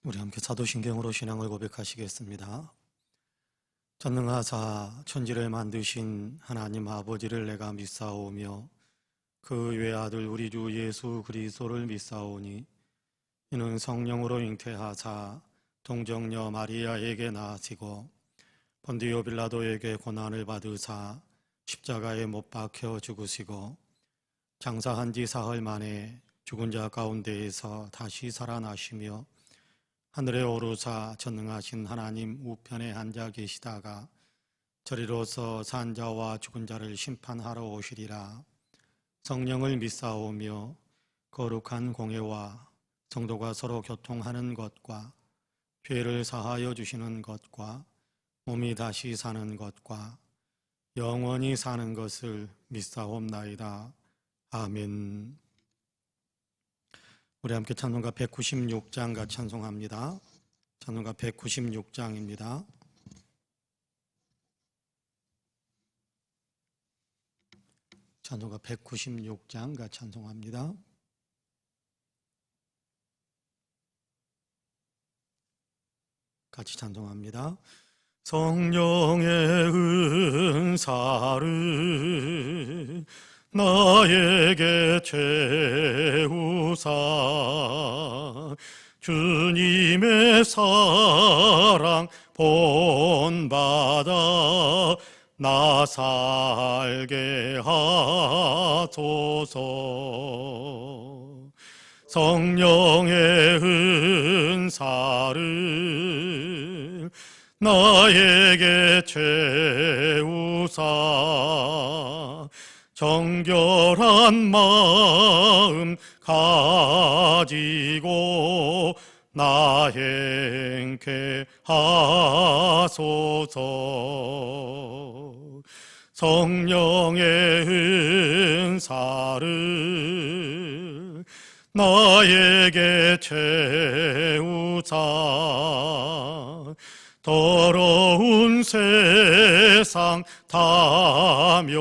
우리 함께 사도신경으로 신앙을 고백하시겠습니다. 전능하사 천지를 만드신 하나님 아버지를 내가 믿사오며 그 외아들 우리 주 예수 그리스도를 믿사오니 이는 성령으로 잉태하사 동정녀 마리아에게 낳으시고 본디오 빌라도에게 고난을 받으사 십자가에 못 박혀 죽으시고 장사한 지 사흘 만에 죽은 자 가운데에서 다시 살아나시며 하늘에 오르사 전능하신 하나님 우편에 앉아 계시다가 저리로서 산 자와 죽은 자를 심판하러 오시리라. 성령을 믿사오며 거룩한 공회와 성도가 서로 교통하는 것과 죄를 사하여 주시는 것과 몸이 다시 사는 것과 영원히 사는 것을 믿사옵나이다. 아멘. 우리 함께 찬송가 196장 같이 찬송합니다. 찬송가 196장입니다. 찬송가 196장 같이 찬송합니다. 같이 찬송합니다. 성령의 은사를 나에게 채우사 주님의 사랑 본받아 나 살게 하소서. 성령의 은사를 나에게 채우사 정결한 마음 가지고 나 행케 하소서. 성령의 은사를 나에게 채우사 더러운 세상 탐욕을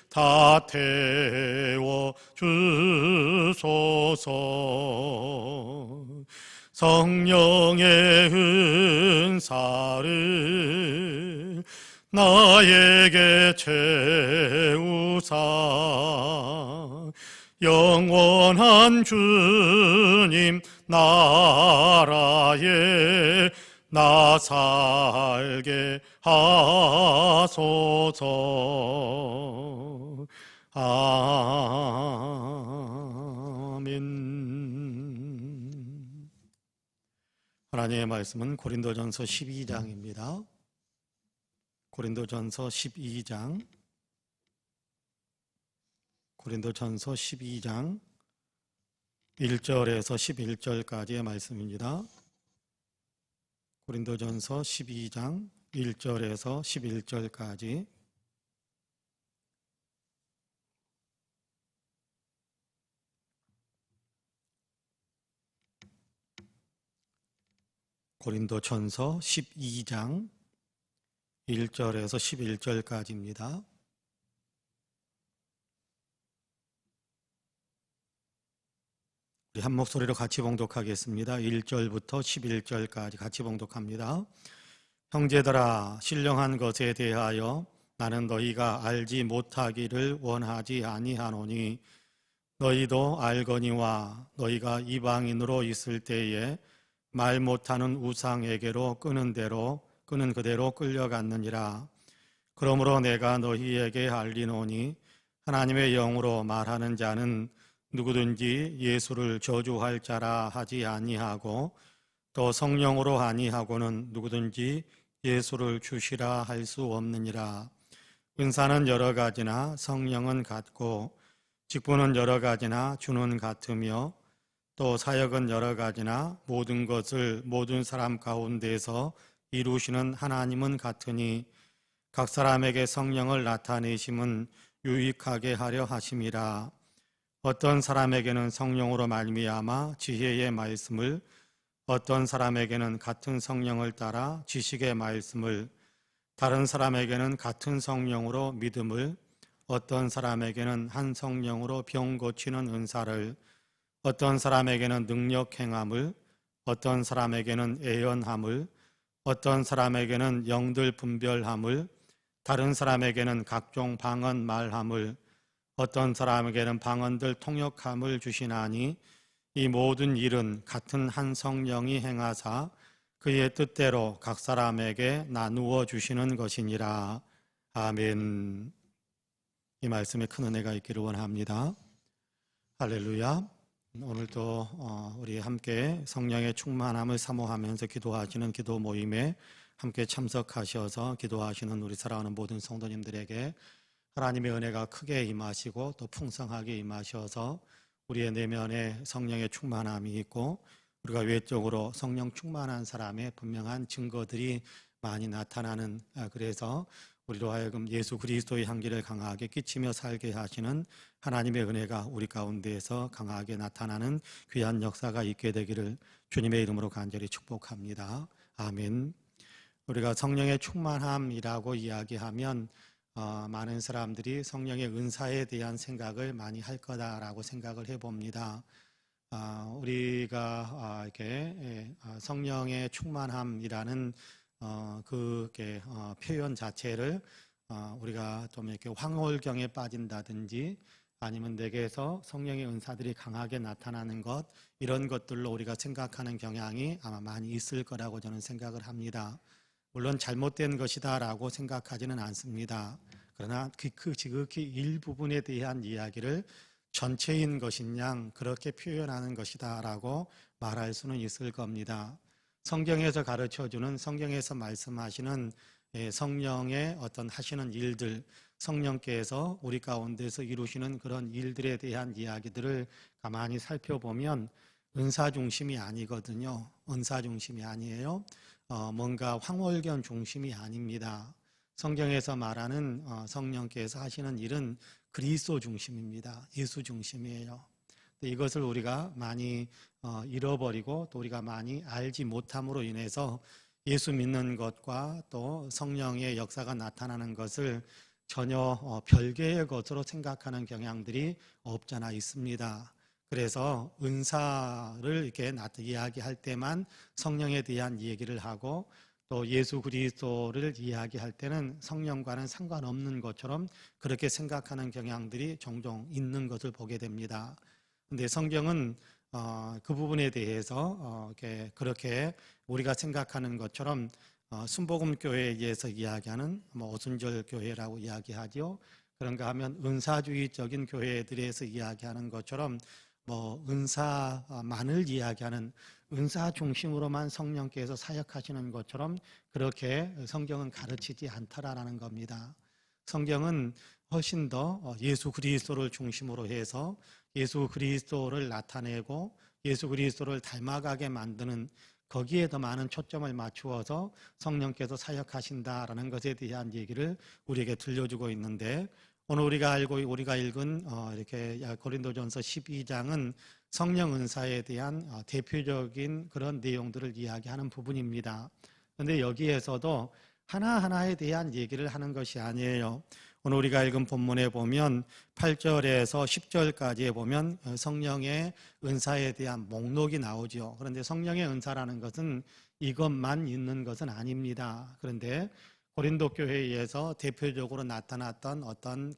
다 태워 주소서. 성령의 은사를 나에게 채우사 영원한 주님 나라에 나 살게 하소서. 아멘. 하나님의 말씀은 고린도전서 12장입니다. 고린도전서 12장 1절에서 11절까지의 말씀입니다. 고린도전서 12장 1절에서 11절까지. 고린도전서 12장 1절에서 11절까지입니다. 우리 한 목소리로 같이 봉독하겠습니다. 1절부터 11절까지 같이 봉독합니다. 형제들아, 신령한 것에 대하여 나는 너희가 알지 못하기를 원하지 아니하노니 너희도 알거니와 너희가 이방인으로 있을 때에 말 못하는 우상에게로 끄는 그대로 끌려갔느니라. 그러므로 내가 너희에게 알리노니 하나님의 영으로 말하는 자는 누구든지 예수를 저주할 자라 하지 아니하고 또 성령으로 아니하고는 누구든지 예수를 주시라 할 수 없느니라. 은사는 여러 가지나 성령은 같고 직분은 여러 가지나 주는 같으며 또 사역은 여러 가지나 모든 것을 모든 사람 가운데서 이루시는 하나님은 같으니 각 사람에게 성령을 나타내심은 유익하게 하려 하심이라. 어떤 사람에게는 성령으로 말미암아 지혜의 말씀을, 어떤 사람에게는 같은 성령을 따라 지식의 말씀을, 다른 사람에게는 같은 성령으로 믿음을, 어떤 사람에게는 한 성령으로 병 고치는 은사를, 어떤 사람에게는 능력 행함을, 어떤 사람에게는 애연함을, 어떤 사람에게는 영들 분별함을, 다른 사람에게는 각종 방언 말함을, 어떤 사람에게는 방언들 통역함을 주시나니 이 모든 일은 같은 한 성령이 행하사 그의 뜻대로 각 사람에게 나누어 주시는 것이니라. 아멘. 이 말씀에 큰 은혜가 있기를 원합니다. 할렐루야. 오늘도 우리 함께 성령의 충만함을 사모하면서 기도하시는 기도 모임에 함께 참석하셔서 기도하시는 우리 사랑하는 모든 성도님들에게 하나님의 은혜가 크게 임하시고 또 풍성하게 임하셔서 우리의 내면에 성령의 충만함이 있고 우리가 외적으로 성령 충만한 사람의 분명한 증거들이 많이 나타나는, 그래서 우리로 하여금 예수 그리스도의 향기를 강하게 끼치며 살게 하시는 하나님의 은혜가 우리 가운데에서 강하게 나타나는 귀한 역사가 있게 되기를 주님의 이름으로 간절히 축복합니다. 아멘. 우리가 성령의 충만함이라고 이야기하면 많은 사람들이 성령의 은사에 대한 생각을 많이 할 거다라고 생각을 해봅니다. 우리가 이렇게 성령의 충만함이라는 표현 자체를 우리가 좀 이렇게 황홀경에 빠진다든지 아니면 내게서 성령의 은사들이 강하게 나타나는 것, 이런 것들로 우리가 생각하는 경향이 아마 많이 있을 거라고 저는 생각을 합니다. 물론 잘못된 것이다라고 생각하지는 않습니다. 그러나 지극히 일부분에 대한 이야기를 전체인 것인 양 그렇게 표현하는 것이다라고 말할 수는 있을 겁니다. 성경에서 가르쳐주는, 성경에서 말씀하시는 성령의 어떤 하시는 일들, 성령께서 우리 가운데서 이루시는 그런 일들에 대한 이야기들을 가만히 살펴보면 은사 중심이 아니거든요. 은사 중심이 아니에요. 뭔가 황홀견 중심이 아닙니다. 성경에서 말하는 성령께서 하시는 일은 그리스도 중심입니다. 예수 중심이에요. 이것을 우리가 많이 잃어버리고 또 우리가 많이 알지 못함으로 인해서 예수 믿는 것과 또 성령의 역사가 나타나는 것을 전혀 별개의 것으로 생각하는 경향들이 없잖아 있습니다. 그래서 은사를 이렇게 이야기할 때만 성령에 대한 얘기를 하고 또 예수 그리스도를 이야기할 때는 성령과는 상관없는 것처럼 그렇게 생각하는 경향들이 종종 있는 것을 보게 됩니다. 그런데 성경은 그 부분에 대해서 그렇게 우리가 생각하는 것처럼 순복음교회에 의해서 이야기하는 오순절 교회라고 이야기하죠. 그런가 하면 은사주의적인 교회들에서 이야기하는 것처럼 은사만을 이야기하는, 은사 중심으로만 성령께서 사역하시는 것처럼 그렇게 성경은 가르치지 않더라라는 겁니다. 성경은 훨씬 더 예수 그리스도를 중심으로 해서 예수 그리스도를 나타내고 예수 그리스도를 닮아가게 만드는, 거기에 더 많은 초점을 맞추어서 성령께서 사역하신다라는 것에 대한 얘기를 우리에게 들려주고 있는데, 오늘 우리가 읽은 이렇게 고린도전서 12장은 성령 은사에 대한 대표적인 그런 내용들을 이야기하는 부분입니다. 그런데 여기에서도 하나하나에 대한 얘기를 하는 것이 아니에요. 오늘 우리가 읽은 본문에 보면 8절에서 10절까지에 보면 성령의 은사에 대한 목록이 나오죠. 그런데 성령의 은사라는 것은 이것만 있는 것은 아닙니다. 그런데 고린도 교회에서 대표적으로 나타났던 어떤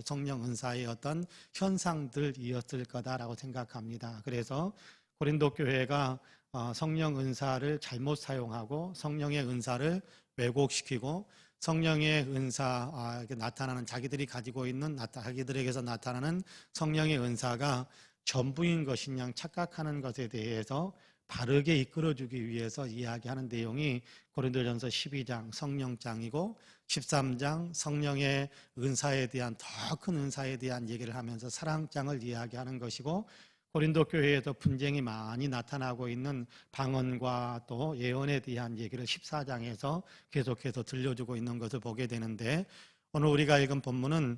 성령 은사의 어떤 현상들이었을 거다라고 생각합니다. 그래서 고린도 교회가 성령 은사를 잘못 사용하고 성령의 은사를 왜곡시키고 성령의 은사, 나타나는 자기들이 가지고 있는 자기들에게서 나타나는 성령의 은사가 전부인 것인 양 착각하는 것에 대해서 바르게 이끌어주기 위해서 이야기하는 내용이 고린도전서 12장 성령장이고 13장 성령의 은사에 대한 더 큰 은사에 대한 얘기를 하면서 사랑장을 이야기하는 것이고, 고린도 교회에도 분쟁이 많이 나타나고 있는 방언과 또 예언에 대한 얘기를 14장에서 계속해서 들려주고 있는 것을 보게 되는데, 오늘 우리가 읽은 본문을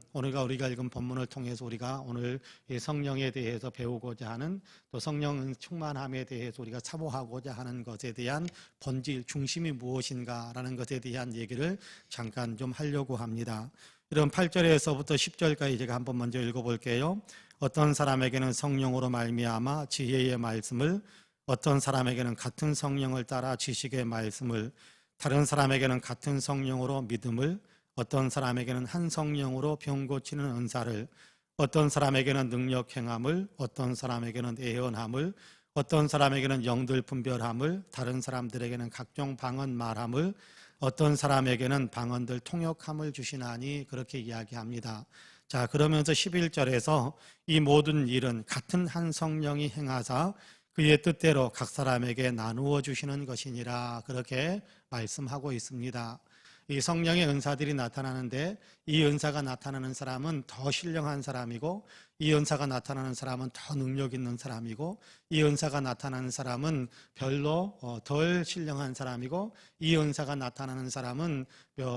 통해서 우리가 오늘 성령에 대해서 배우고자 하는, 또 성령 충만함에 대해서 우리가 사모하고자 하는 것에 대한 본질, 중심이 무엇인가라는 것에 대한 얘기를 잠깐 좀 하려고 합니다. 이런 8절에서부터 10절까지 제가 한번 먼저 읽어볼게요. 어떤 사람에게는 성령으로 말미암아 지혜의 말씀을, 어떤 사람에게는 같은 성령을 따라 지식의 말씀을, 다른 사람에게는 같은 성령으로 믿음을, 어떤 사람에게는 한 성령으로 병 고치는 은사를, 어떤 사람에게는 능력 행함을, 어떤 사람에게는 예언함을, 어떤 사람에게는 영들 분별함을, 다른 사람들에게는 각종 방언 말함을, 어떤 사람에게는 방언들 통역함을 주시나니, 그렇게 이야기합니다. 자, 그러면서 11절에서 이 모든 일은 같은 한 성령이 행하사 그의 뜻대로 각 사람에게 나누어 주시는 것이니라, 그렇게 말씀하고 있습니다. 이 성령의 은사들이 나타나는데, 이 은사가 나타나는 사람은 더 신령한 사람이고, 이 은사가 나타나는 사람은 더 능력 있는 사람이고, 이 은사가 나타나는 사람은 별로 덜 신령한 사람이고, 이 은사가 나타나는 사람은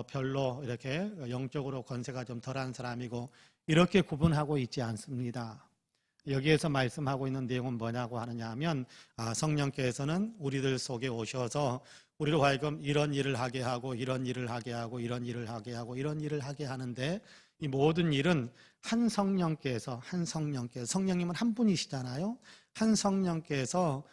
별로 이렇게 영적으로 권세가 좀 덜한 사람이고, 이렇게 구분하고 있지 않습니다. 여기에서 말씀하고 있는 내용은 뭐냐고 하느냐 하면, 성령께서는 우리들 속에 오셔서 우리로 하여금 이런 일을 하게 하고, 이런 일을 하게 하고, 이런 일을 하게 하고, 이런 일을 하게 하는데, 이 모든 일은 한 성령께서, 성령님은 한 분이시잖아요. 한 성령께서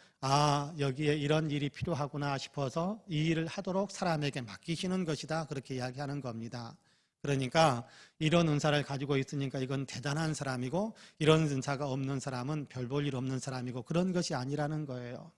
여기에 이런 일이 필요하구나 싶어서 이 일을 하도록 사람에게 맡기시는 것이다, 그렇게 이야기하는 겁니다. 그러니까 이런 은사를 가지고 있으니까 이건 대단한 사람이고, 이런 은사가 없는 사람은 별 볼 일 없는 사람이고, 그런 것이 아니라는 거예요.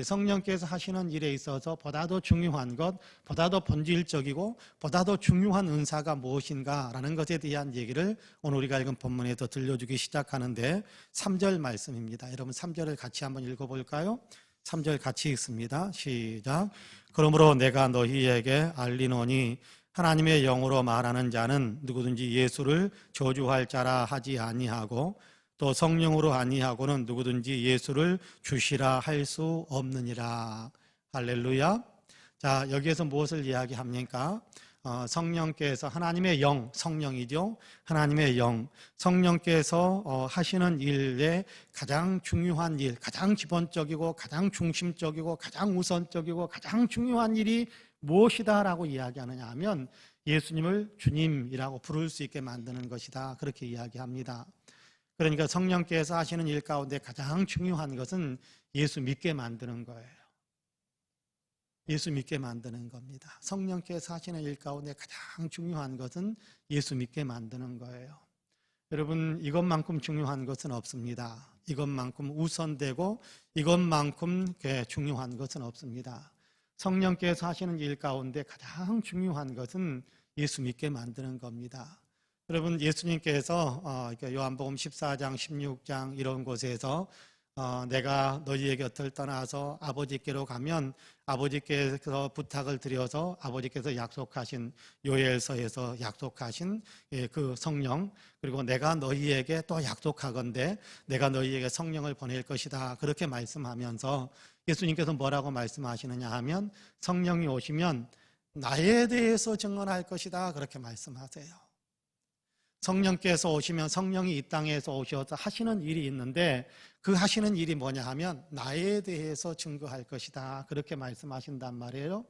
성령께서 하시는 일에 있어서 보다도 중요한 것, 보다도 본질적이고 보다도 중요한 은사가 무엇인가라는 것에 대한 얘기를 오늘 우리가 읽은 본문에서 들려주기 시작하는데, 3절 말씀입니다. 여러분 3절을 같이 한번 읽어볼까요? 3절 같이 읽습니다. 시작. 그러므로 내가 너희에게 알리노니 하나님의 영으로 말하는 자는 누구든지 예수를 저주할 자라 하지 아니하고, 또 성령으로 아니하고는 누구든지 예수를 주시라 할 수 없느니라. 할렐루야. 자, 여기에서 무엇을 이야기합니까? 성령께서, 하나님의 영, 성령이죠. 하나님의 영, 성령께서 하시는 일에 가장 중요한 일, 가장 기본적이고 가장 중심적이고 가장 우선적이고 가장 중요한 일이 무엇이다라고 이야기하느냐 하면, 예수님을 주님이라고 부를 수 있게 만드는 것이다, 그렇게 이야기합니다. 그러니까 성령께서 하시는 일 가운데 가장 중요한 것은 예수 믿게 만드는 거예요. 예수 믿게 만드는 겁니다. 성령께서 하시는 일 가운데 가장 중요한 것은 예수 믿게 만드는 거예요. 여러분, 이것만큼 중요한 것은 없습니다. 이것만큼 우선되고 이것만큼 중요한 것은 없습니다. 성령께서 하시는 일 가운데 가장 중요한 것은 예수 믿게 만드는 겁니다. 여러분, 예수님께서 요한복음 14장, 16장 이런 곳에서 내가 너희의 곁을 떠나서 아버지께로 가면 아버지께서 부탁을 드려서 아버지께서 약속하신, 요엘서에서 약속하신 그 성령, 그리고 내가 너희에게 또 약속하건대 내가 너희에게 성령을 보낼 것이다, 그렇게 말씀하면서 예수님께서 뭐라고 말씀하시느냐 하면, 성령이 오시면 나에 대해서 증언할 것이다, 그렇게 말씀하세요. 성령께서 오시면, 성령이 이 땅에서 오셔서 하시는 일이 있는데, 그 하시는 일이 뭐냐 하면 나에 대해서 증거할 것이다, 그렇게 말씀하신단 말이에요.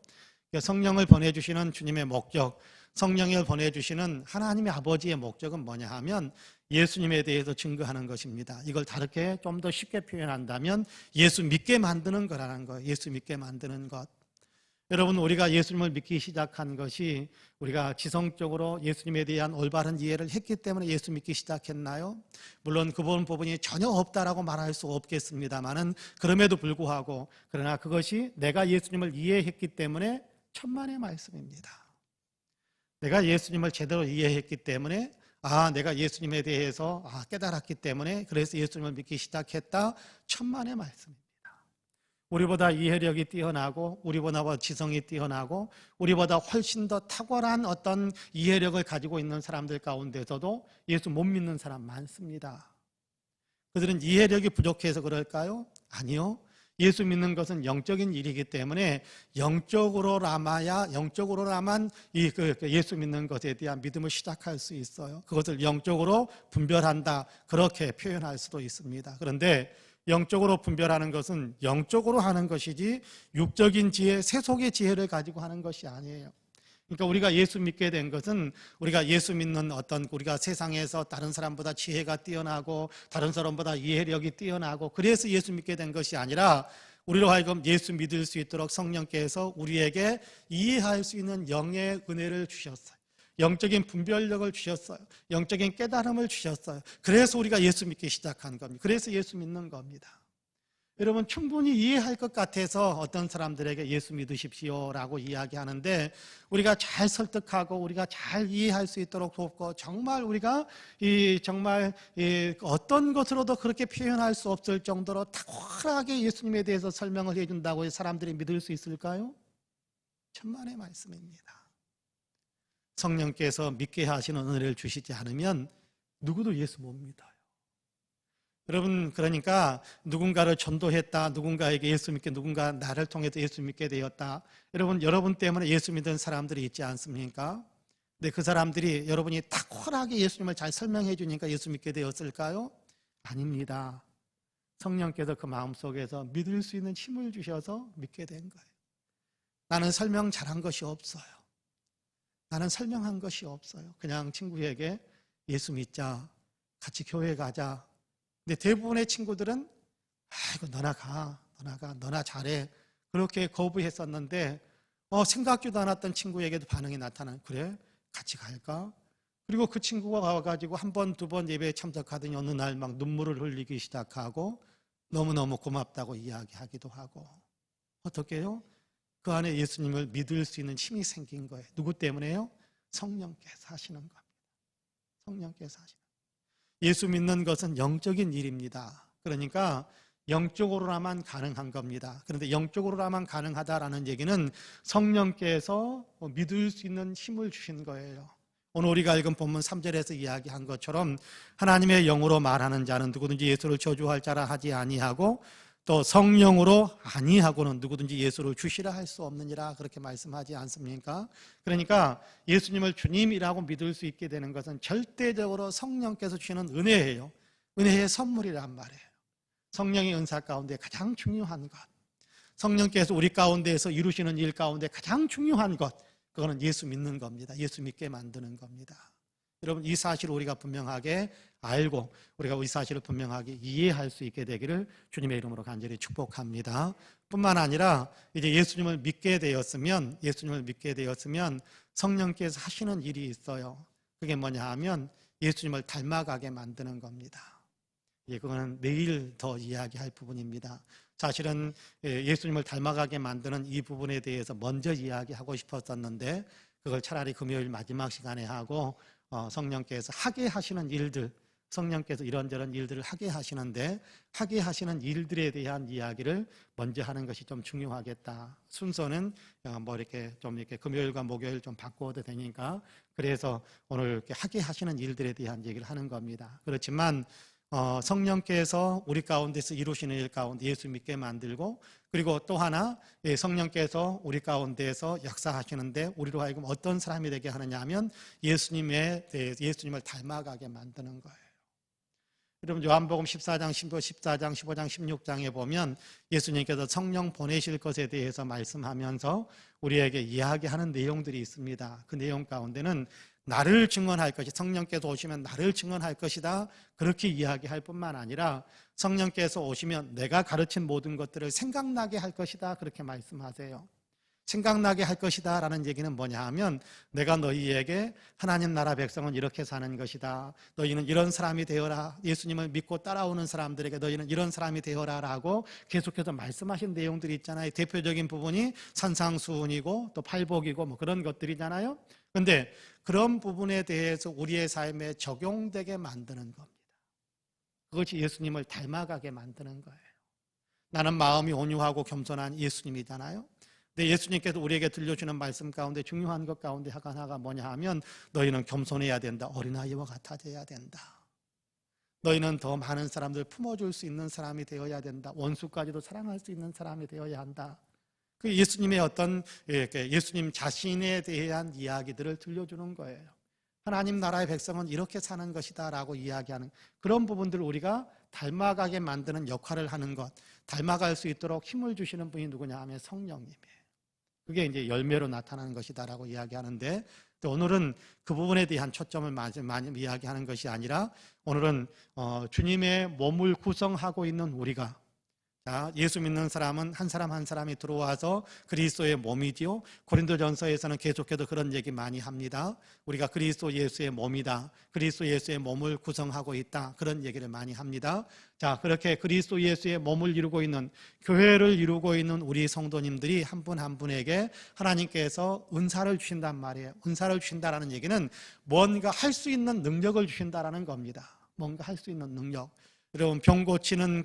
성령을 보내주시는 주님의 목적, 성령을 보내주시는 하나님의 아버지의 목적은 뭐냐 하면 예수님에 대해서 증거하는 것입니다. 이걸 다르게 좀 더 쉽게 표현한다면 예수 믿게 만드는 거라는 거예요. 예수 믿게 만드는 것. 여러분, 우리가 예수님을 믿기 시작한 것이 우리가 지성적으로 예수님에 대한 올바른 이해를 했기 때문에 예수 믿기 시작했나요? 물론 그 부분이 전혀 없다라고 말할 수 없겠습니다만은, 그럼에도 불구하고, 그러나 그것이 내가 예수님을 이해했기 때문에 천만의 말씀입니다. 내가 예수님을 제대로 이해했기 때문에, 내가 예수님에 대해서 깨달았기 때문에 그래서 예수님을 믿기 시작했다, 천만의 말씀입니다. 우리보다 이해력이 뛰어나고, 우리보다 지성이 뛰어나고, 우리보다 훨씬 더 탁월한 어떤 이해력을 가지고 있는 사람들 가운데서도 예수 못 믿는 사람 많습니다. 그들은 이해력이 부족해서 그럴까요? 아니요. 예수 믿는 것은 영적인 일이기 때문에 영적으로라만 예수 믿는 것에 대한 믿음을 시작할 수 있어요. 그것을 영적으로 분별한다, 그렇게 표현할 수도 있습니다. 그런데 영적으로 분별하는 것은 영적으로 하는 것이지 육적인 지혜, 세속의 지혜를 가지고 하는 것이 아니에요. 그러니까 우리가 예수 믿게 된 것은, 우리가 예수 믿는 우리가 세상에서 다른 사람보다 지혜가 뛰어나고 다른 사람보다 이해력이 뛰어나고 그래서 예수 믿게 된 것이 아니라, 우리로 하여금 예수 믿을 수 있도록 성령께서 우리에게 이해할 수 있는 영의 은혜를 주셨어요. 영적인 분별력을 주셨어요. 영적인 깨달음을 주셨어요. 그래서 우리가 예수 믿기 시작한 겁니다. 그래서 예수 믿는 겁니다. 여러분, 충분히 이해할 것 같아서 어떤 사람들에게 예수 믿으십시오라고 이야기하는데, 우리가 잘 설득하고 우리가 잘 이해할 수 있도록 돕고, 정말 우리가 정말 어떤 것으로도 그렇게 표현할 수 없을 정도로 탁월하게 예수님에 대해서 설명을 해준다고 사람들이 믿을 수 있을까요? 천만의 말씀입니다. 성령께서 믿게 하시는 은혜를 주시지 않으면 누구도 예수 못 믿어요. 여러분, 그러니까 누군가를 전도했다, 누군가에게 예수 믿게, 누군가 나를 통해서 예수 믿게 되었다. 여러분 때문에 예수 믿은 사람들이 있지 않습니까? 근데 그 사람들이 여러분이 탁월하게 예수님을 잘 설명해 주니까 예수 믿게 되었을까요? 아닙니다. 성령께서 그 마음속에서 믿을 수 있는 힘을 주셔서 믿게 된 거예요. 나는 설명 잘한 것이 없어요. 나는 설명한 것이 없어요. 그냥 친구에게 예수 믿자, 같이 교회 가자. 근데 대부분의 친구들은 아이고 너나 잘해, 그렇게 거부했었는데 생각지도 않았던 친구에게도 반응이 나타나는, 그래? 같이 갈까? 그리고 그 친구가 와가지고 한 번, 두 번 예배에 참석하더니 어느 날 막 눈물을 흘리기 시작하고 너무너무 고맙다고 이야기하기도 하고. 어떻게 해요? 그 안에 예수님을 믿을 수 있는 힘이 생긴 거예요. 누구 때문에요? 성령께서 하시는 겁니다. 성령께서 하시는. 예수 믿는 것은 영적인 일입니다. 그러니까 영적으로나만 가능한 겁니다. 그런데 영적으로나만 가능하다라는 얘기는 성령께서 믿을 수 있는 힘을 주신 거예요. 오늘 우리가 읽은 본문 3절에서 이야기한 것처럼 하나님의 영으로 말하는 자는 누구든지 예수를 저주할 자라 하지 아니하고, 또 성령으로 아니하고는 누구든지 예수를 주시라 할 수 없느니라, 그렇게 말씀하지 않습니까? 그러니까 예수님을 주님이라고 믿을 수 있게 되는 것은 절대적으로 성령께서 주시는 은혜예요. 은혜의 선물이란 말이에요. 성령의 은사 가운데 가장 중요한 것, 성령께서 우리 가운데에서 이루시는 일 가운데 가장 중요한 것, 그거는 예수 믿는 겁니다. 예수 믿게 만드는 겁니다. 여러분, 이 사실을 우리가 분명하게 알고 우리가 이 사실을 분명하게 이해할 수 있게 되기를 주님의 이름으로 간절히 축복합니다. 뿐만 아니라 이제 예수님을 믿게 되었으면 성령께서 하시는 일이 있어요. 그게 뭐냐 하면 예수님을 닮아가게 만드는 겁니다. 그거는 내일 더 이야기할 부분입니다. 사실은 예수님을 닮아가게 만드는 이 부분에 대해서 먼저 이야기하고 싶었었는데, 그걸 차라리 금요일 마지막 시간에 하고 성령께서 하게 하시는 일들, 성령께서 이런저런 일들을 하게 하시는데, 하게 하시는 일들에 대한 이야기를 먼저 하는 것이 좀 중요하겠다. 순서는 이렇게 금요일과 목요일 좀 바꾸어도 되니까, 그래서 오늘 이렇게 하게 하시는 일들에 대한 얘기를 하는 겁니다. 그렇지만 성령께서 우리 가운데서 이루시는 일 가운데 예수 믿게 만들고, 그리고 또 하나 성령께서 우리 가운데서 역사하시는데 우리로 하여금 어떤 사람이 되게 하느냐 하면 예수님을 닮아가게 만드는 거예요. 여러분, 요한복음 14장, 15장, 16장에 보면 예수님께서 성령 보내실 것에 대해서 말씀하면서 우리에게 이야기하는 내용들이 있습니다. 그 내용 가운데는 나를 증언할 것이, 성령께서 오시면 나를 증언할 것이다, 그렇게 이야기할 뿐만 아니라 성령께서 오시면 내가 가르친 모든 것들을 생각나게 할 것이다, 그렇게 말씀하세요. 생각나게 할 것이다 라는 얘기는 뭐냐 하면, 내가 너희에게 하나님 나라 백성은 이렇게 사는 것이다, 너희는 이런 사람이 되어라, 예수님을 믿고 따라오는 사람들에게 너희는 이런 사람이 되어라 라고 계속해서 말씀하신 내용들이 있잖아요. 대표적인 부분이 산상수훈이고 또 팔복이고 뭐 그런 것들이잖아요. 그런데 그런 부분에 대해서 우리의 삶에 적용되게 만드는 겁니다. 그것이 예수님을 닮아가게 만드는 거예요. 나는 마음이 온유하고 겸손한 예수님이잖아요. 근데 예수님께서 우리에게 들려주는 말씀 가운데 중요한 것 가운데 하나가 뭐냐 하면, 너희는 겸손해야 된다, 어린아이와 같아져야 된다, 너희는 더 많은 사람들 품어줄 수 있는 사람이 되어야 된다, 원수까지도 사랑할 수 있는 사람이 되어야 한다. 그 예수님의 예수님 자신에 대한 이야기들을 들려주는 거예요. 하나님 나라의 백성은 이렇게 사는 것이다 라고 이야기하는 그런 부분들을 우리가 닮아가게 만드는 역할을 하는 것, 닮아갈 수 있도록 힘을 주시는 분이 누구냐 하면 성령님이에요. 그게 이제 열매로 나타나는 것이다 라고 이야기하는데, 오늘은 그 부분에 대한 초점을 많이 이야기하는 것이 아니라, 오늘은 주님의 몸을 구성하고 있는 우리가, 자, 예수 믿는 사람은 한 사람 한 사람이 들어와서 그리스도의 몸이지요. 고린도전서에서는 계속해서 그런 얘기 많이 합니다. 우리가 그리스도 예수의 몸이다. 그리스도 예수의 몸을 구성하고 있다. 그런 얘기를 많이 합니다. 자, 그렇게 그리스도 예수의 몸을 이루고 있는, 교회를 이루고 있는 우리 성도님들이 한 분 한 분에게 하나님께서 은사를 주신단 말이에요. 은사를 주신다라는 얘기는 뭔가 할 수 있는 능력을 주신다라는 겁니다. 뭔가 할 수 있는 능력. 여러분, 병 고치는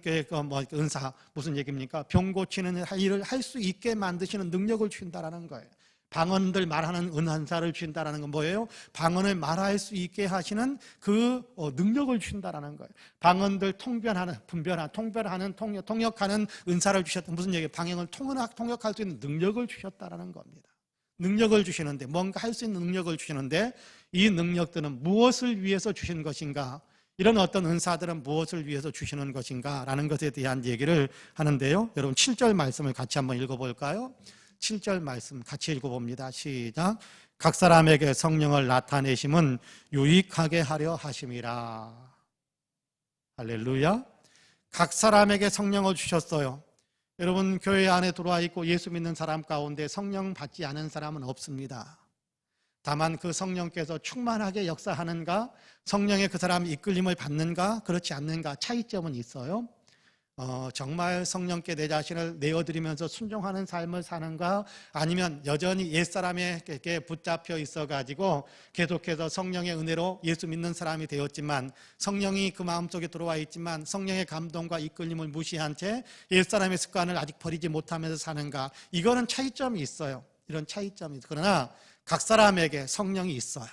은사 무슨 얘기입니까? 병 고치는 일을 할 수 있게 만드시는 능력을 주신다라는 거예요. 방언들 말하는 은한사를 주신다라는 건 뭐예요? 방언을 말할 수 있게 하시는 그 능력을 주신다라는 거예요. 방언들 통변하는 통역하는 은사를 주셨다. 무슨 얘기예요? 방언을 통역할 수 있는 능력을 주셨다라는 겁니다. 능력을 주시는데, 뭔가 할 수 있는 능력을 주시는데, 이 능력들은 무엇을 위해서 주신 것인가? 이런 어떤 은사들은 무엇을 위해서 주시는 것인가? 라는 것에 대한 얘기를 하는데요. 여러분 7절 말씀을 같이 한번 읽어볼까요? 7절 말씀 같이 읽어봅니다. 시작. 각 사람에게 성령을 나타내심은 유익하게 하려 하심이라. 할렐루야. 각 사람에게 성령을 주셨어요. 여러분, 교회 안에 들어와 있고 예수 믿는 사람 가운데 성령 받지 않은 사람은 없습니다. 다만 그 성령께서 충만하게 역사하는가, 성령의 그 사람이 이끌림을 받는가, 그렇지 않는가 차이점은 있어요. 정말 성령께 내 자신을 내어드리면서 순종하는 삶을 사는가, 아니면 여전히 옛사람에게 붙잡혀 있어가지고 계속해서 성령의 은혜로 예수 믿는 사람이 되었지만, 성령이 그 마음속에 들어와 있지만 성령의 감동과 이끌림을 무시한 채 옛사람의 습관을 아직 버리지 못하면서 사는가, 이거는 차이점이 있어요. 이런 차이점이 있어요. 그러나 각 사람에게 성령이 있어요.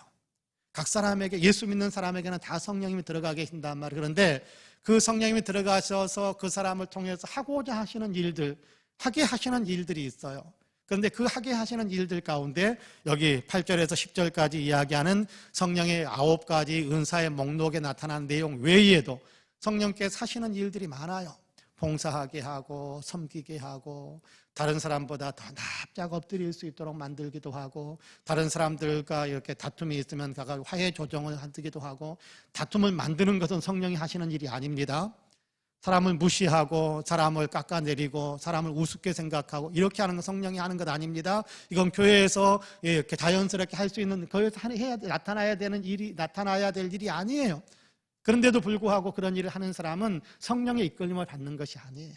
각 사람에게, 예수 믿는 사람에게는 다 성령님이 들어가 계신단 말이에요. 그런데 그 성령님이 들어가셔서 그 사람을 통해서 하고자 하시는 일들, 하게 하시는 일들이 있어요. 그런데 그 하게 하시는 일들 가운데 여기 8절에서 10절까지 이야기하는 성령의 9가지 은사의 목록에 나타난 내용 외에도 성령께서 하시는 일들이 많아요. 봉사하게 하고 섬기게 하고, 다른 사람보다 더 납작 엎드릴 수 있도록 만들기도 하고, 다른 사람들과 이렇게 다툼이 있으면 화해 조정을 하기도 하고. 다툼을 만드는 것은 성령이 하시는 일이 아닙니다. 사람을 무시하고 사람을 깎아내리고 사람을 우습게 생각하고 이렇게 하는 건 성령이 하는 것 아닙니다. 이건 교회에서 이렇게 자연스럽게 할 수 있는, 교회에서 나타나야 될 일이 아니에요. 그런데도 불구하고 그런 일을 하는 사람은 성령의 이끌림을 받는 것이 아니에요.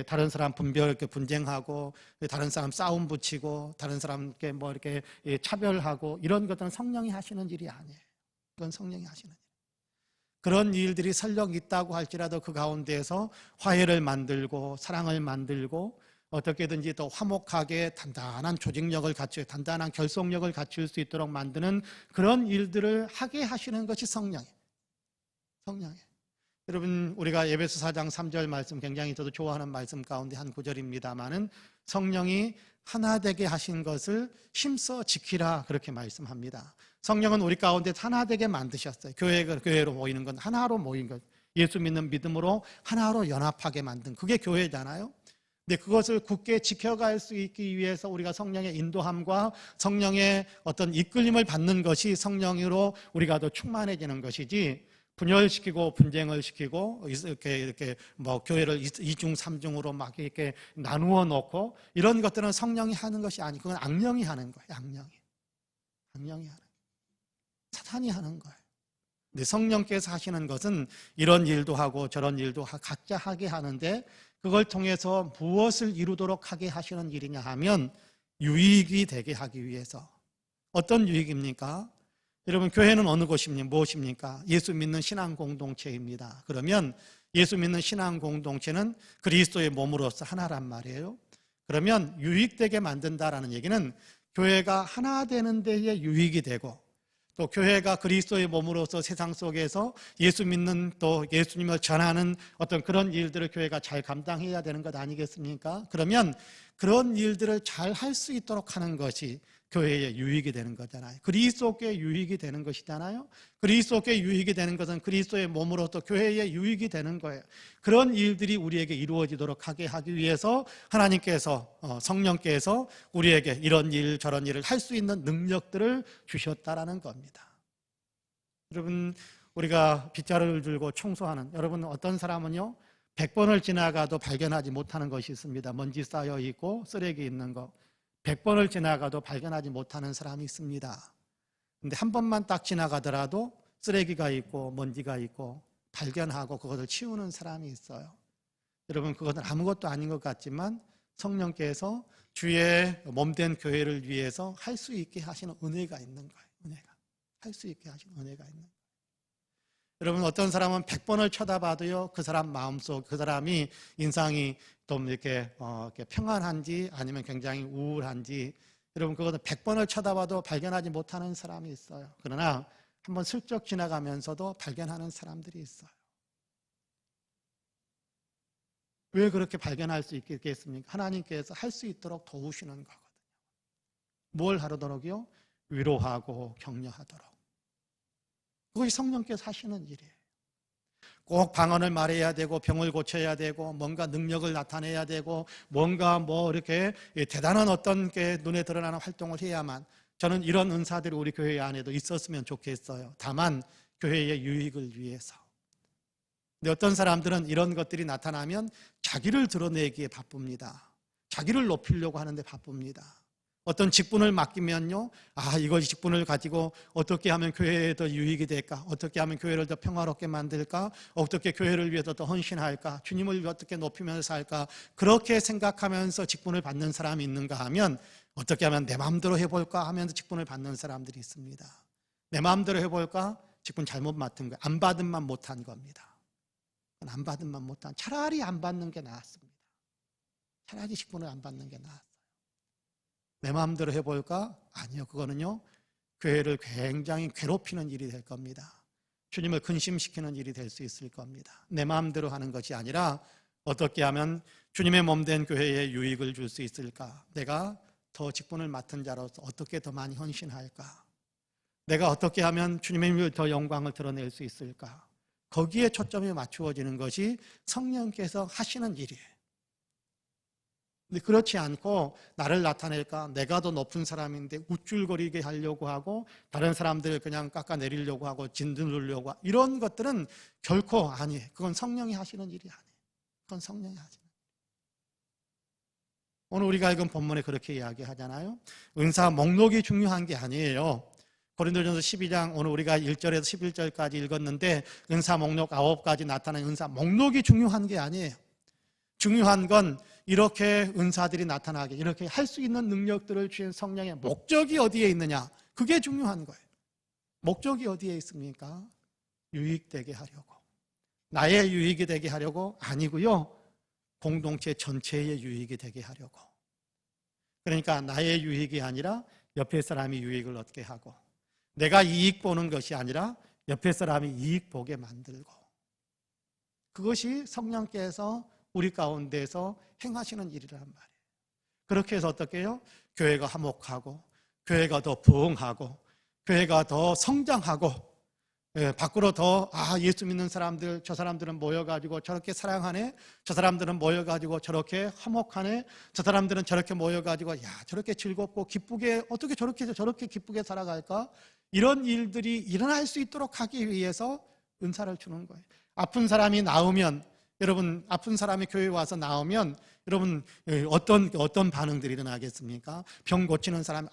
다른 사람 분쟁하고, 다른 사람 싸움 붙이고, 다른 사람께 이렇게 차별하고, 이런 것들은 성령이 하시는 일이 아니에요. 그건 성령이 하시는 일. 그런 일들이 설령 있다고 할지라도 그 가운데에서 화해를 만들고, 사랑을 만들고, 어떻게든지 더 화목하게 단단한 조직력을 갖추고 단단한 결속력을 갖출 수 있도록 만드는 그런 일들을 하게 하시는 것이 성령이에요. 여러분, 우리가 에베소 4장 3절 말씀, 굉장히 저도 좋아하는 말씀 가운데 한 구절입니다마는, 성령이 하나 되게 하신 것을 힘써 지키라, 그렇게 말씀합니다. 성령은 우리 가운데 하나 되게 만드셨어요. 교회로 모이는 건 하나로 모인 것, 예수 믿는 믿음으로 하나로 연합하게 만든, 그게 교회잖아요. 근데 그것을 굳게 지켜갈 수 있기 위해서 우리가 성령의 인도함과 성령의 어떤 이끌림을 받는 것이 성령으로 우리가 더 충만해지는 것이지, 분열시키고 분쟁을 시키고 이렇게 교회를 2중 3중으로 막 이렇게 나누어 놓고 이런 것들은 성령이 하는 것이 아니고 그건 악령이 하는 거예요. 악령이 하는 거예요. 사탄이 하는 거예요. 근데 성령께서 하시는 것은 이런 일도 하고 저런 일도 각자 하게 하는데, 그걸 통해서 무엇을 이루도록 하게 하시는 일이냐 하면 유익이 되게 하기 위해서. 어떤 유익입니까? 여러분, 교회는 어느 곳입니까? 무엇입니까? 예수 믿는 신앙 공동체입니다. 그러면 예수 믿는 신앙 공동체는 그리스도의 몸으로서 하나란 말이에요. 그러면 유익되게 만든다라는 얘기는 교회가 하나 되는 데에 유익이 되고, 또 교회가 그리스도의 몸으로서 세상 속에서 예수 믿는, 또 예수님을 전하는 어떤 그런 일들을 교회가 잘 감당해야 되는 것 아니겠습니까? 그러면 그런 일들을 잘 할 수 있도록 하는 것이 교회의 유익이 되는 거잖아요. 그리스도께 유익이 되는 것이잖아요. 그리스도께 유익이 되는 것은 그리스도의 몸으로서 교회의 유익이 되는 거예요. 그런 일들이 우리에게 이루어지도록 하기 위해서 하나님께서, 성령께서 우리에게 이런 일 저런 일을 할 수 있는 능력들을 주셨다라는 겁니다. 여러분, 우리가 빗자루를 들고 청소하는, 여러분 어떤 사람은요 100번을 지나가도 발견하지 못하는 것이 있습니다. 먼지 쌓여 있고 쓰레기 있는 거 100번을 지나가도 발견하지 못하는 사람이 있습니다. 근데 한 번만 딱 지나가더라도 쓰레기가 있고 먼지가 있고 발견하고 그것을 치우는 사람이 있어요. 여러분 그것은 아무것도 아닌 것 같지만 성령께서 주의 몸된 교회를 위해서 할 수 있게 하시는 은혜가 있는 거예요. 은혜가. 할 수 있게 하시는 은혜가 있는 거예요. 여러분 어떤 사람은 100번을 쳐다봐도요 그 사람 마음속, 그 사람이 인상이 좀 이렇게 평안한지 아니면 굉장히 우울한지, 여러분 그것은 100번을 쳐다봐도 발견하지 못하는 사람이 있어요. 그러나 한번 슬쩍 지나가면서도 발견하는 사람들이 있어요. 왜 그렇게 발견할 수 있겠습니까? 하나님께서 할 수 있도록 도우시는 거거든요. 뭘 하도록요? 위로하고 격려하도록. 그것이 성령께서 하시는 일이에요. 꼭 방언을 말해야 되고 병을 고쳐야 되고 뭔가 능력을 나타내야 되고 뭔가 이렇게 대단한 어떤 게 눈에 드러나는 활동을 해야만, 저는 이런 은사들이 우리 교회 안에도 있었으면 좋겠어요. 다만 교회의 유익을 위해서. 근데 어떤 사람들은 이런 것들이 나타나면 자기를 드러내기에 바쁩니다. 자기를 높이려고 하는데 바쁩니다. 어떤 직분을 맡기면요, 이거 직분을 가지고 어떻게 하면 교회에 더 유익이 될까? 어떻게 하면 교회를 더 평화롭게 만들까? 어떻게 교회를 위해서 더 헌신할까? 주님을 어떻게 높이면서 살까? 그렇게 생각하면서 직분을 받는 사람이 있는가 하면, 어떻게 하면 내 마음대로 해볼까 하면서 직분을 받는 사람들이 있습니다. 내 마음대로 해볼까? 직분 잘못 맡은 거예요. 안 받은만 못한 겁니다. 안 받은만 못한, 차라리 안 받는 게 나았습니다. 차라리 직분을 안 받는 게 나았어요. 내 마음대로 해볼까? 아니요. 그거는요 교회를 굉장히 괴롭히는 일이 될 겁니다. 주님을 근심시키는 일이 될 수 있을 겁니다. 내 마음대로 하는 것이 아니라 어떻게 하면 주님의 몸된 교회에 유익을 줄 수 있을까? 내가 더 직분을 맡은 자로서 어떻게 더 많이 헌신할까? 내가 어떻게 하면 주님의 더 영광을 드러낼 수 있을까? 거기에 초점이 맞추어지는 것이 성령께서 하시는 일이에요. 근데 그렇지 않고 나를 나타낼까? 내가 더 높은 사람인데 우쭐거리게 하려고 하고 다른 사람들을 그냥 깎아내리려고 하고 짓누르려고 하고, 이런 것들은 결코 아니에요. 그건 성령이 하시는 일이 아니에요. 그건 성령이 하시는 일이에요. 오늘 우리가 읽은 본문에 그렇게 이야기하잖아요. 은사 목록이 중요한 게 아니에요. 고린도전서 12장 오늘 우리가 1절에서 11절까지 읽었는데 은사 목록 9가지 나타나는 은사 목록이 중요한 게 아니에요. 중요한 건 이렇게 은사들이 나타나게, 이렇게 할 수 있는 능력들을 주신 성령의 목적이 어디에 있느냐, 그게 중요한 거예요. 목적이 어디에 있습니까? 유익되게 하려고, 나의 유익이 되게 하려고 아니고요, 공동체 전체의 유익이 되게 하려고. 그러니까 나의 유익이 아니라 옆에 사람이 유익을 얻게 하고, 내가 이익 보는 것이 아니라 옆에 사람이 이익 보게 만들고, 그것이 성령께서 우리 가운데서 행하시는 일이란 말이에요. 그렇게 해서 어떻게 해요? 교회가 화목하고, 교회가 더 부흥하고, 교회가 더 성장하고, 밖으로 더 예수 믿는 사람들, 저 사람들은 모여가지고 저렇게 사랑하네, 저 사람들은 모여가지고 저렇게 화목하네, 저 사람들은 저렇게 모여가지고 저렇게 즐겁고 기쁘게, 어떻게 저렇게 기쁘게 살아갈까? 이런 일들이 일어날 수 있도록 하기 위해서 은사를 주는 거예요. 아픈 사람이 나오면, 여러분 아픈 사람이 교회에 와서 나오면 여러분 어떤 반응들이 일어나겠습니까? 병 고치는 사람이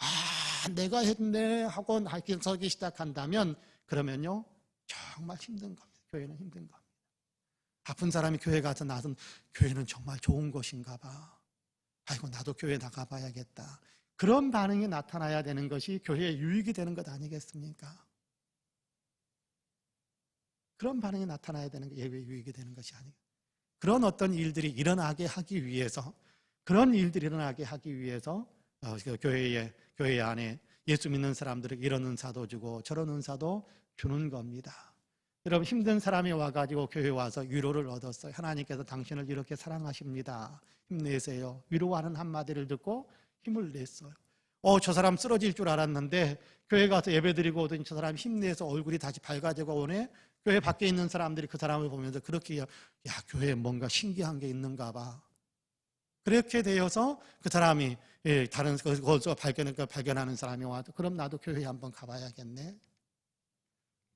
내가 했네 하고 나서기 시작한다면, 그러면요 정말 힘든 겁니다. 교회는 힘든 겁니다. 아픈 사람이 교회 가서 나선 교회는 정말 좋은 것인가 봐. 아이고 나도 교회 나가봐야겠다. 그런 반응이 나타나야 되는 것이 교회의 유익이 되는 것 아니겠습니까? 그런 반응이 나타나야 되는 게 예배의 유익이 되는 것이 아니에요. 그런 어떤 일들이 일어나게 하기 위해서, 그런 일들이 일어나게 하기 위해서 교회 안에 예수 믿는 사람들에게 이런 은사도 주고 저런 은사도 주는 겁니다. 여러분 힘든 사람이 와가지고 교회에 와서 위로를 얻었어요. 하나님께서 당신을 이렇게 사랑하십니다. 힘내세요. 위로하는 한마디를 듣고 힘을 냈어요. 저 사람 쓰러질 줄 알았는데 교회 가서 예배 드리고 오더니 저 사람 힘내서 얼굴이 다시 밝아지고 오네. 교회 밖에 있는 사람들이 그 사람을 보면서 그렇게 교회에 뭔가 신기한 게 있는가 봐. 그렇게 되어서 그 사람이 다른 것을 발견하는 사람이 와도 그럼 나도 교회에 한번 가봐야겠네.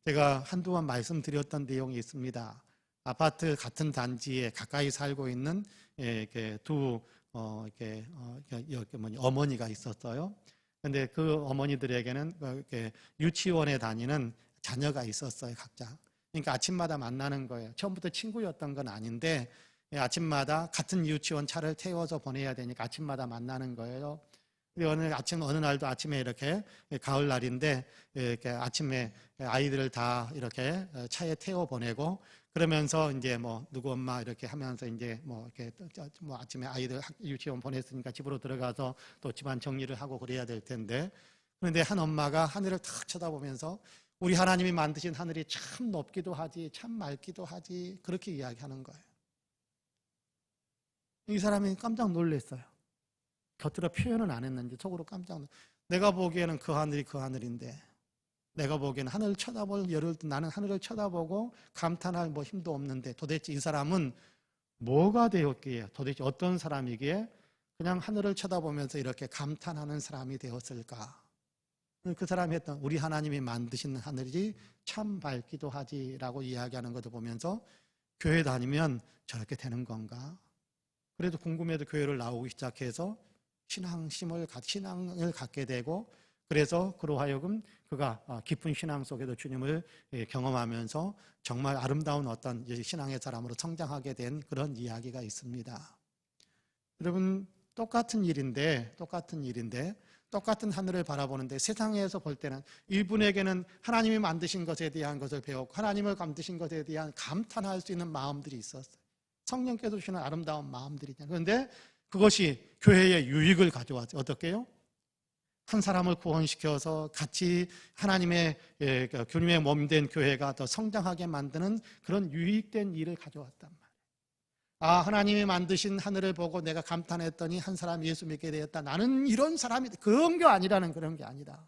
제가 한두 번 말씀드렸던 내용이 있습니다. 아파트 같은 단지에 가까이 살고 있는 이렇게 두 어머니가 있었어요. 근데 그 어머니들에게는 이렇게 유치원에 다니는 자녀가 있었어요, 각자. 그러니까 아침마다 만나는 거예요. 처음부터 친구였던 건 아닌데 아침마다 같은 유치원 차를 태워서 보내야 되니까 아침마다 만나는 거예요. 어느 날도 아침에 이렇게 가을날인데 이렇게 아침에 아이들을 다 이렇게 차에 태워 보내고 그러면서 이제 뭐 누구 엄마 이렇게 하면서 이제 뭐 이렇게 뭐 아침에 아이들 유치원 보냈으니까 집으로 들어가서 또 집안 정리를 하고 그래야 될 텐데 그런데 한 엄마가 하늘을 탁 쳐다보면서 우리 하나님이 만드신 하늘이 참 높기도 하지 참 맑기도 하지 그렇게 이야기하는 거예요. 이 사람이 깜짝 놀랐어요. 겉으로 표현은 안 했는지 속으로 깜짝 놀랐어요. 내가 보기에는 그 하늘이 그 하늘인데 내가 보기에는 하늘을 쳐다볼 열흘도 나는 하늘을 쳐다보고 감탄할 뭐 힘도 없는데 도대체 이 사람은 뭐가 되었기에 도대체 어떤 사람이기에 그냥 하늘을 쳐다보면서 이렇게 감탄하는 사람이 되었을까? 그 사람이 했던 우리 하나님이 만드신 하늘이 참 밝기도 하지라고 이야기하는 것을 보면서 교회 다니면 저렇게 되는 건가? 그래도 궁금해도 교회를 나오기 시작해서 신앙을 갖게 되고 그래서 그로 하여금 그가 깊은 신앙 속에도 주님을 경험하면서 정말 아름다운 어떤 신앙의 사람으로 성장하게 된 그런 이야기가 있습니다. 여러분 똑같은 일인데 똑같은 하늘을 바라보는데 세상에서 볼 때는 일분에게는 하나님이 만드신 것에 대한 것을 배웠고 하나님을 만드신 것에 대한 감탄할 수 있는 마음들이 있었어요. 성령께서 주시는 아름다운 마음들이잖아요. 그런데 그것이 교회의 유익을 가져왔어요. 어떻게요? 한 사람을 구원시켜서 같이 하나님의 교님의 몸된 교회가 더 성장하게 만드는 그런 유익된 일을 가져왔단 말이에요. 하나님이 만드신 하늘을 보고 내가 감탄했더니 한 사람 예수 믿게 되었다. 나는 이런 사람이 그런 게 아니라는 그런 게 아니다.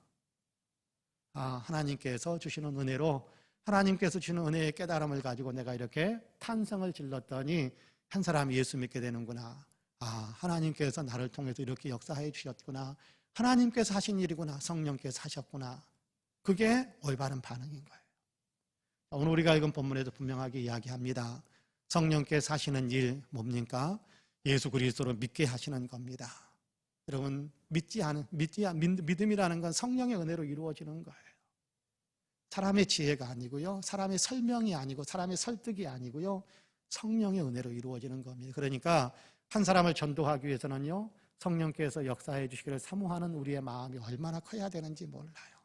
하나님께서 주시는 은혜로 하나님께서 주시는 은혜의 깨달음을 가지고 내가 이렇게 탄성을 질렀더니 한 사람이 예수 믿게 되는구나. 하나님께서 나를 통해서 이렇게 역사해 주셨구나. 하나님께서 하신 일이구나. 성령께서 하셨구나. 그게 올바른 반응인 거예요. 오늘 우리가 읽은 본문에도 분명하게 이야기합니다. 성령께서 하시는 일 뭡니까? 예수 그리스도를 믿게 하시는 겁니다. 여러분 믿음이라는 건 성령의 은혜로 이루어지는 거예요. 사람의 지혜가 아니고요. 사람의 설명이 아니고 사람의 설득이 아니고요. 성령의 은혜로 이루어지는 겁니다. 그러니까 한 사람을 전도하기 위해서는요. 성령께서 역사해 주시기를 사모하는 우리의 마음이 얼마나 커야 되는지 몰라요.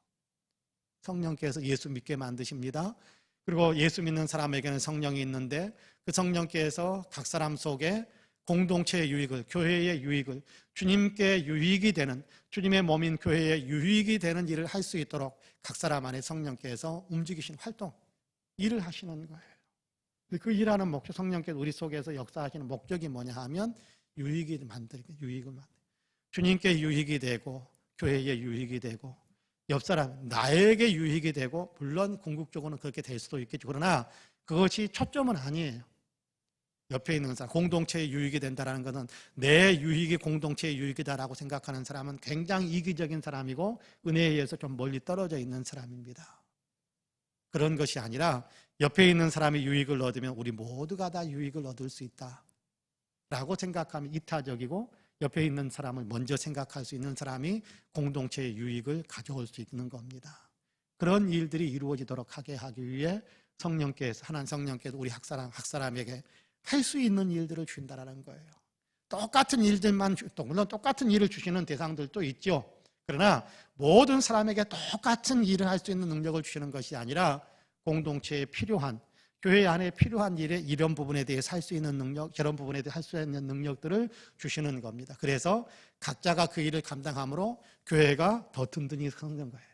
성령께서 예수 믿게 만드십니다. 그리고 예수 믿는 사람에게는 성령이 있는데 그 성령께서 각 사람 속에 공동체의 유익을, 교회의 유익을, 주님께 유익이 되는, 주님의 몸인 교회의 유익이 되는 일을 할 수 있도록 각 사람 안에 성령께서 움직이신 활동, 일을 하시는 거예요. 그 일하는 목적, 성령께서 우리 속에서 역사하시는 목적이 뭐냐 하면 유익을 만들고 주님께 유익이 되고 교회에 유익이 되고 옆 사람 나에게 유익이 되고 물론 궁극적으로는 그렇게 될 수도 있겠죠. 그러나 그것이 초점은 아니에요. 옆에 있는 사람 공동체의 유익이 된다는 것은 내 유익이 공동체의 유익이다라고 생각하는 사람은 굉장히 이기적인 사람이고 은혜에 의해서 좀 멀리 떨어져 있는 사람입니다. 그런 것이 아니라 옆에 있는 사람이 유익을 얻으면 우리 모두가 다 유익을 얻을 수 있다 라고 생각하면 이타적이고 옆에 있는 사람을 먼저 생각할 수 있는 사람이 공동체의 유익을 가져올 수 있는 겁니다. 그런 일들이 이루어지도록 하게 하기 위해 하나님 성령께서 우리 각 사람에게 할 수 있는 일들을 주신다는 거예요. 똑같은 일들만 물론 똑같은 일을 주시는 대상들도 있죠. 그러나 모든 사람에게 똑같은 일을 할 수 있는 능력을 주시는 것이 아니라 공동체에 필요한 교회 안에 필요한 일에 이런 부분에 대해서 할 수 있는 능력, 저런 부분에 대해서 할 수 있는 능력들을 주시는 겁니다. 그래서 각자가 그 일을 감당함으로 교회가 더 든든히 서는 거예요.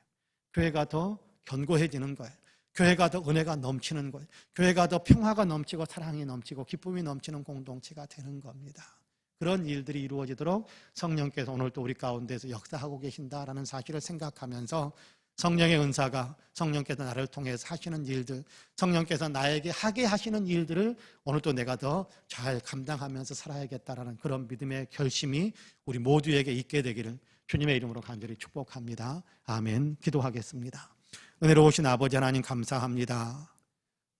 교회가 더 견고해지는 거예요. 교회가 더 은혜가 넘치는 거예요. 교회가 더 평화가 넘치고 사랑이 넘치고 기쁨이 넘치는 공동체가 되는 겁니다. 그런 일들이 이루어지도록 성령께서 오늘 또 우리 가운데서 역사하고 계신다라는 사실을 생각하면서 성령의 은사가 성령께서 나를 통해서 하시는 일들, 성령께서 나에게 하게 하시는 일들을 오늘 또 내가 더 잘 감당하면서 살아야겠다라는 그런 믿음의 결심이 우리 모두에게 있게 되기를 주님의 이름으로 간절히 축복합니다. 아멘. 기도하겠습니다. 은혜로우신 아버지 하나님 감사합니다.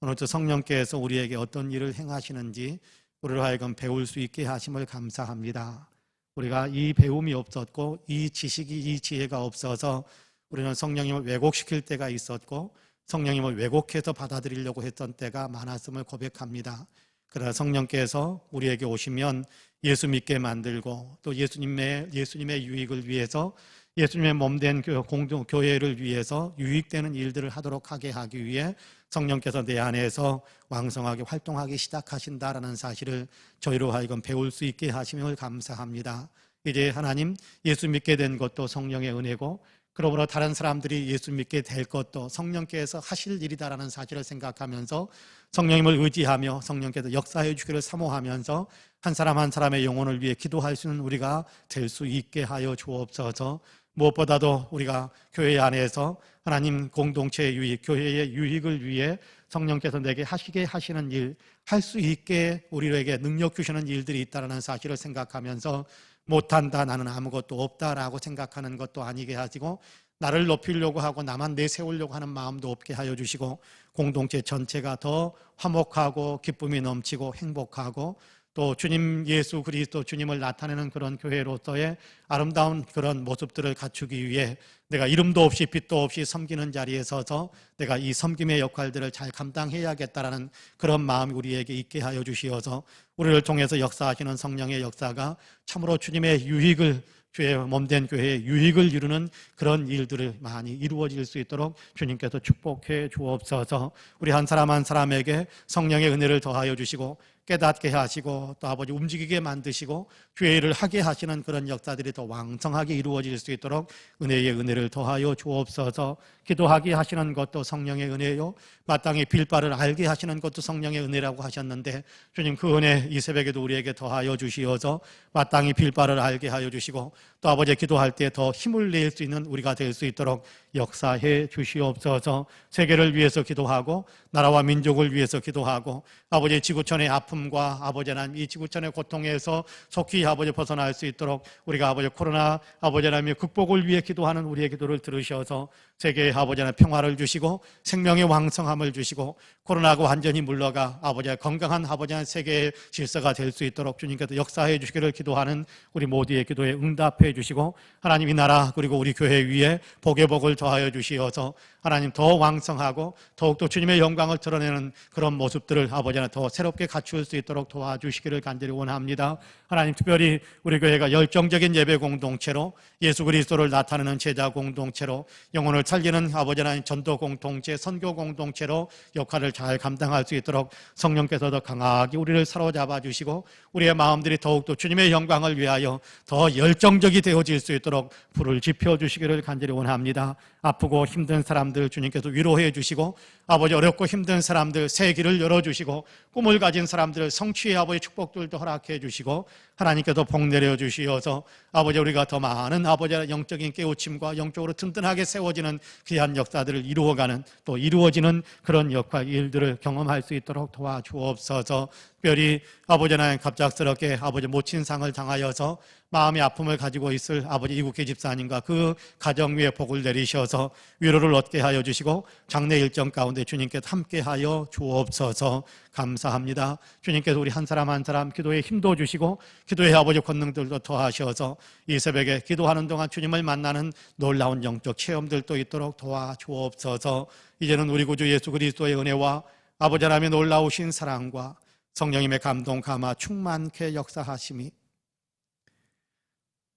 오늘도 성령께서 우리에게 어떤 일을 행하시는지 우리로 하여금 배울 수 있게 하심을 감사합니다. 우리가 이 배움이 없었고 이 지식이 이 지혜가 없어서 우리는 성령님을 왜곡시킬 때가 있었고 성령님을 왜곡해서 받아들이려고 했던 때가 많았음을 고백합니다. 그러나 성령께서 우리에게 오시면 예수 믿게 만들고 또 예수님의 유익을 위해서 예수님의 몸된 공동교회를 위해서 유익되는 일들을 하도록 하기 위해 성령께서 내 안에서 왕성하게 활동하기 시작하신다라는 사실을 저희로 하여금 배울 수 있게 하심을 감사합니다. 이제 하나님 예수 믿게 된 것도 성령의 은혜고 그러므로 다른 사람들이 예수 믿게 될 것도 성령께서 하실 일이다라는 사실을 생각하면서 성령님을 의지하며 성령께서 역사해 주기를 사모하면서 한 사람 한 사람의 영혼을 위해 기도할 수 있는 우리가 될 수 있게 하여 주옵소서. 무엇보다도 우리가 교회 안에서 하나님 공동체의 유익, 교회의 유익을 위해 성령께서 내게 하시게 하시는 일, 할 수 있게 우리에게 능력 주시는 일들이 있다는 사실을 생각하면서 못한다, 나는 아무것도 없다라고 생각하는 것도 아니게 하시고 나를 높이려고 하고 나만 내세우려고 하는 마음도 없게 하여 주시고 공동체 전체가 더 화목하고 기쁨이 넘치고 행복하고 또 주님 예수 그리스도 주님을 나타내는 그런 교회로서의 아름다운 그런 모습들을 갖추기 위해 내가 이름도 없이 빛도 없이 섬기는 자리에 서서 내가 이 섬김의 역할들을 잘 감당해야겠다라는 그런 마음이 우리에게 있게 하여 주시어서 우리를 통해서 역사하시는 성령의 역사가 참으로 주님의 유익을 주의 몸된 교회의 유익을 이루는 그런 일들을 많이 이루어질 수 있도록 주님께서 축복해 주옵소서. 우리 한 사람 한 사람에게 성령의 은혜를 더하여 주시고 깨닫게 하시고 또 아버지 움직이게 만드시고 주의 일을 하게 하시는 그런 역사들이 더 왕성하게 이루어질 수 있도록 은혜의 은혜를 더하여 주옵소서. 기도하게 하시는 것도 성령의 은혜요 마땅히 빌 바를 알게 하시는 것도 성령의 은혜라고 하셨는데 주님 그 은혜 이 새벽에도 우리에게 더하여 주시어서 마땅히 빌 바를 알게 하여 주시고 또 아버지 기도할 때 더 힘을 낼 수 있는 우리가 될 수 있도록 역사해 주시옵소서. 세계를 위해서 기도하고 나라와 민족을 위해서 기도하고 아버지 지구촌의 아픔과 아버지 하나님 이 지구촌의 고통에서 속히 아버지 벗어날 수 있도록 우리가 아버지 코로나 아버지 하나님의 극복을 위해 기도하는 우리의 기도를 들으셔서 세계에 아버지 하나님 평화를 주시고 생명의 왕성함을 주시고 코로나가 완전히 물러가 아버지 건강한 아버지 하나님 세계의 질서가 될 수 있도록 주님께서 역사해 주시기를 기도하는 우리 모두의 기도에 응답해 주시고 하나님 이 나라 그리고 우리 교회 위에 복의 복을 더하여 주시어서 하나님 더 왕성하고 더욱더 주님의 영광을 드러내는 그런 모습들을 아버지 하나님 더 새롭게 갖출 수 있도록 도와주시기를 간절히 원합니다. 하나님 특별히 우리 교회가 열정적인 예배 공동체로 예수 그리스도를 나타내는 제자 공동체로 영혼을 살리는 아버지 하나님 전도 공동체 선교 공동체로 역할을 잘 감당할 수 있도록 성령께서 더 강하게 우리를 사로잡아 주시고 우리의 마음들이 더욱더 주님의 영광을 위하여 더 열정적이 되어질 수 있도록 불을 지펴 주시기를 간절히 원합니다. 아프고 힘든 사람들 주님께서 위로해 주시고 아버지 어렵고 힘든 사람들 새 길을 열어주시고 꿈을 가진 사람들 성취의 아버지 축복들도 허락해 주시고 하나님께서 복 내려 주시어서 아버지 우리가 더 많은 아버지 영적인 깨우침과 영적으로 든든하게 세워지는 귀한 역사들을 이루어가는 또 이루어지는 그런 역할 일들을 경험할 수 있도록 도와주옵소서. 특별히 아버지 하나님 갑작스럽게 아버지 모친상을 당하여서 마음의 아픔을 가지고 있을 아버지 이국계 집사님과 그 가정 위에 복을 내리셔서 위로를 얻게 하여 주시고 장례 일정 가운데 주님께서 함께하여 주옵소서. 감사합니다. 주님께서 우리 한 사람 한 사람 기도에 힘도 주시고 기도의 아버지 권능들도 더하셔서 이 새벽에 기도하는 동안 주님을 만나는 놀라운 영적 체험들도 있도록 도와주옵소서. 이제는 우리 구주 예수 그리스도의 은혜와 아버지 하나님의 놀라우신 사랑과 성령님의 감동 감화 충만케 역사하심이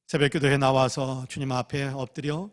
새벽 기도에 나와서 주님 앞에 엎드려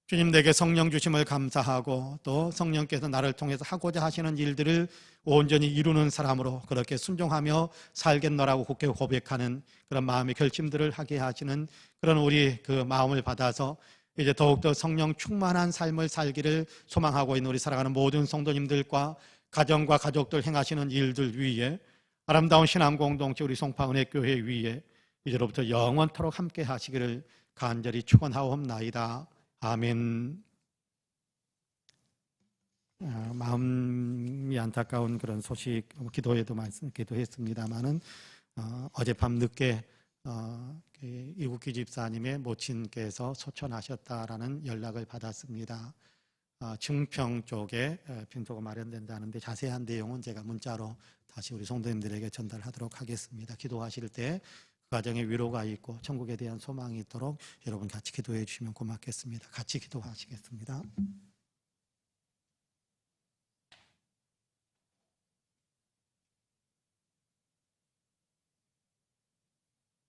주님 내게 성령 주심을 감사하고 또 성령께서 나를 통해서 하고자 하시는 일들을 온전히 이루는 사람으로 그렇게 순종하며 살겠노라고 굳게 고백하는 그런 마음의 결심들을 하게 하시는 그런 우리 그 마음을 받아서 이제 더욱더 성령 충만한 삶을 살기를 소망하고 있는 우리 사랑하는 모든 성도님들과 가정과 가족들 행하시는 일들 위에 아름다운 신앙 공동체 우리 송파은혜교회 위에 이제로부터 영원토록 함께 하시기를 간절히 축원하옵나이다. 아멘. 마음이 안타까운 그런 소식 기도에도 기도했습니다마는 어젯밤 늦게 이국기 집사님의 모친께서 소천하셨다라는 연락을 받았습니다. 증평 쪽에 빈소가 마련된다는데 자세한 내용은 제가 문자로 다시 우리 성도님들에게 전달하도록 하겠습니다. 기도하실 때 그 가정에 위로가 있고 천국에 대한 소망이 있도록 여러분 같이 기도해 주시면 고맙겠습니다. 같이 기도하시겠습니다.